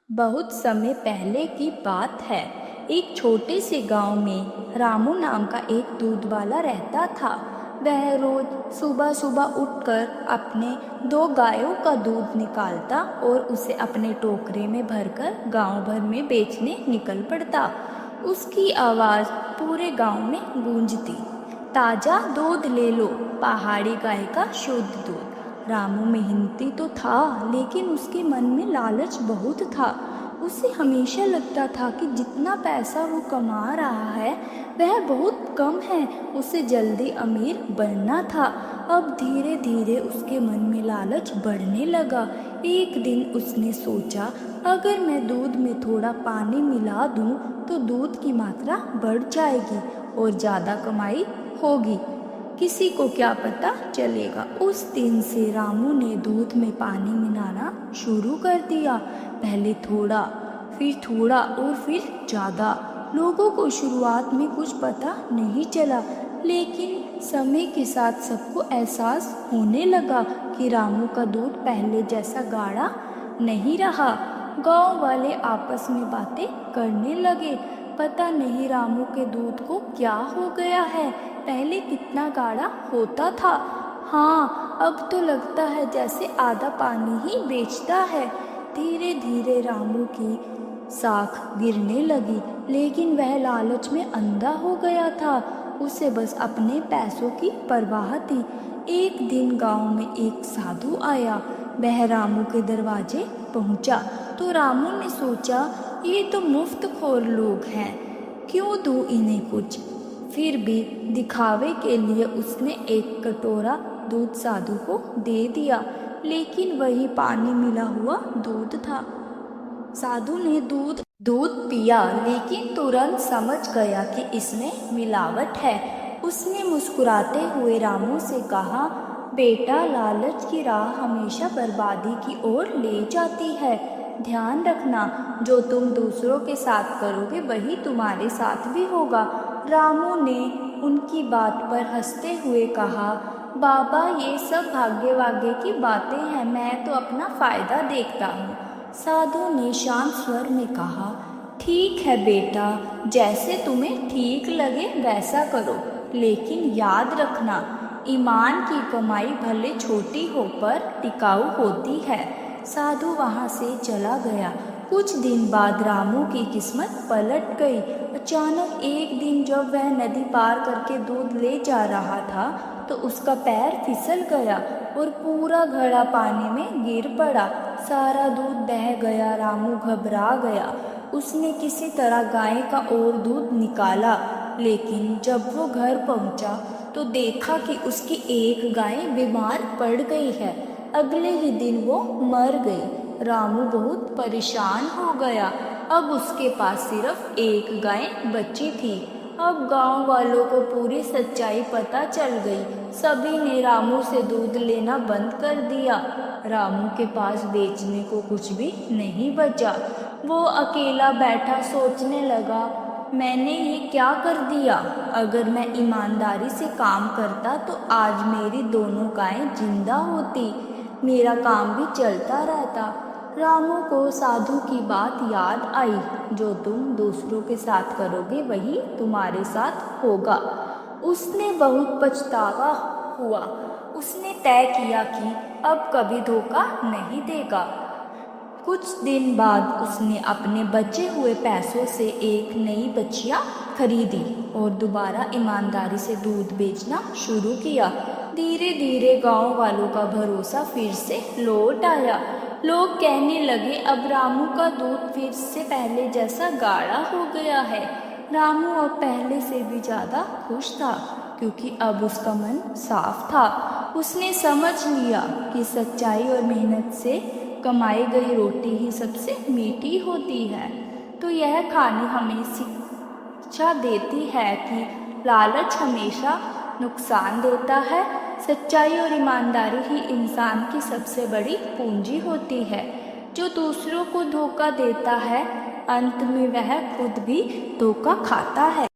बहुत समय पहले की बात है। एक छोटे से गांव में रामू नाम का एक दूध वाला रहता था। वह रोज सुबह सुबह उठकर अपने 2 गायों का दूध निकालता और उसे अपने टोकरे में भरकर गांव भर में बेचने निकल पड़ता। उसकी आवाज़ पूरे गांव में गूंजती, ताज़ा दूध ले लो, पहाड़ी गाय का शुद्ध दूध। रामू मेहनती तो था, लेकिन उसके मन में लालच बहुत था। उसे हमेशा लगता था कि जितना पैसा वो कमा रहा है वह बहुत कम है। उसे जल्दी अमीर बनना था। अब धीरे धीरे उसके मन में लालच बढ़ने लगा। एक दिन उसने सोचा, अगर मैं दूध में थोड़ा पानी मिला दूं तो दूध की मात्रा बढ़ जाएगी और ज़्यादा कमाई होगी। किसी को क्या पता चलेगा। उस दिन से रामू ने दूध में पानी मिलाना शुरू कर दिया। पहले थोड़ा, फिर थोड़ा और फिर ज़्यादा। लोगों को शुरुआत में कुछ पता नहीं चला, लेकिन समय के साथ सबको एहसास होने लगा कि रामू का दूध पहले जैसा गाढ़ा नहीं रहा। गांव वाले आपस में बातें करने लगे, पता नहीं रामू के दूध को क्या हो गया है। पहले कितना गाढ़ा होता था। हाँ, अब तो लगता है जैसे आधा पानी ही बेचता है। धीरे धीरे रामू की साख गिरने लगी, लेकिन वह लालच में अंधा हो गया था। उसे बस अपने पैसों की परवाह थी। एक दिन गांव में एक साधु आया। वह रामू के दरवाजे पहुंचा तो रामू ने सोचा, ये तो मुफ्तखोर लोग हैं, क्यों दूँ इन्हें कुछ। फिर भी दिखावे के लिए उसने एक कटोरा दूध साधु को दे दिया, लेकिन वही पानी मिला हुआ दूध था। साधु ने दूध पिया, लेकिन तुरंत समझ गया कि इसमें मिलावट है। उसने मुस्कुराते हुए रामू से कहा, बेटा, लालच की राह हमेशा बर्बादी की ओर ले जाती है। ध्यान रखना, जो तुम दूसरों के साथ करोगे वही तुम्हारे साथ भी होगा। रामू ने उनकी बात पर हंसते हुए कहा, बाबा, ये सब भाग्य वाग्य की बातें हैं, मैं तो अपना फ़ायदा देखता हूँ। साधु ने शांत स्वर में कहा, ठीक है बेटा, जैसे तुम्हें ठीक लगे वैसा करो, लेकिन याद रखना, ईमान की कमाई भले छोटी हो पर टिकाऊ होती है। साधु वहाँ से चला गया। कुछ दिन बाद रामू की किस्मत पलट गई। अचानक एक दिन जब वह नदी पार करके दूध ले जा रहा था तो उसका पैर फिसल गया और पूरा घड़ा पानी में गिर पड़ा। सारा दूध बह गया। रामू घबरा गया। उसने किसी तरह गाय का और दूध निकाला, लेकिन जब वो घर पहुंचा तो देखा कि उसकी एक गाय बीमार पड़ गई है। अगले ही दिन वो मर गई। रामू बहुत परेशान हो गया। अब उसके पास सिर्फ एक गाय बची थी। अब गांव वालों को पूरी सच्चाई पता चल गई। सभी ने रामू से दूध लेना बंद कर दिया। रामू के पास बेचने को कुछ भी नहीं बचा। वो अकेला बैठा सोचने लगा, मैंने ये क्या कर दिया। अगर मैं ईमानदारी से काम करता तो आज मेरी दोनों गायें जिंदा होती, मेरा काम भी चलता रहता। रामू को साधु की बात याद आई, जो तुम दूसरों के साथ करोगे वही तुम्हारे साथ होगा। उसने बहुत पछतावा हुआ। उसने तय किया कि अब कभी धोखा नहीं देगा। कुछ दिन बाद उसने अपने बचे हुए पैसों से एक नई बछिया खरीदी और दोबारा ईमानदारी से दूध बेचना शुरू किया। धीरे धीरे गांव वालों का भरोसा फिर से लौट आया। लोग कहने लगे, अब रामू का दूध फिर से पहले जैसा गाढ़ा हो गया है। रामू अब पहले से भी ज़्यादा खुश था, क्योंकि अब उसका मन साफ था। उसने समझ लिया कि सच्चाई और मेहनत से कमाई गई रोटी ही सबसे मीठी होती है। तो यह कहानी हमें शिक्षा देती है कि लालच हमेशा नुकसान देता है। सच्चाई और ईमानदारी ही इंसान की सबसे बड़ी पूंजी होती है। जो दूसरों को धोखा देता है, अंत में वह खुद भी धोखा खाता है।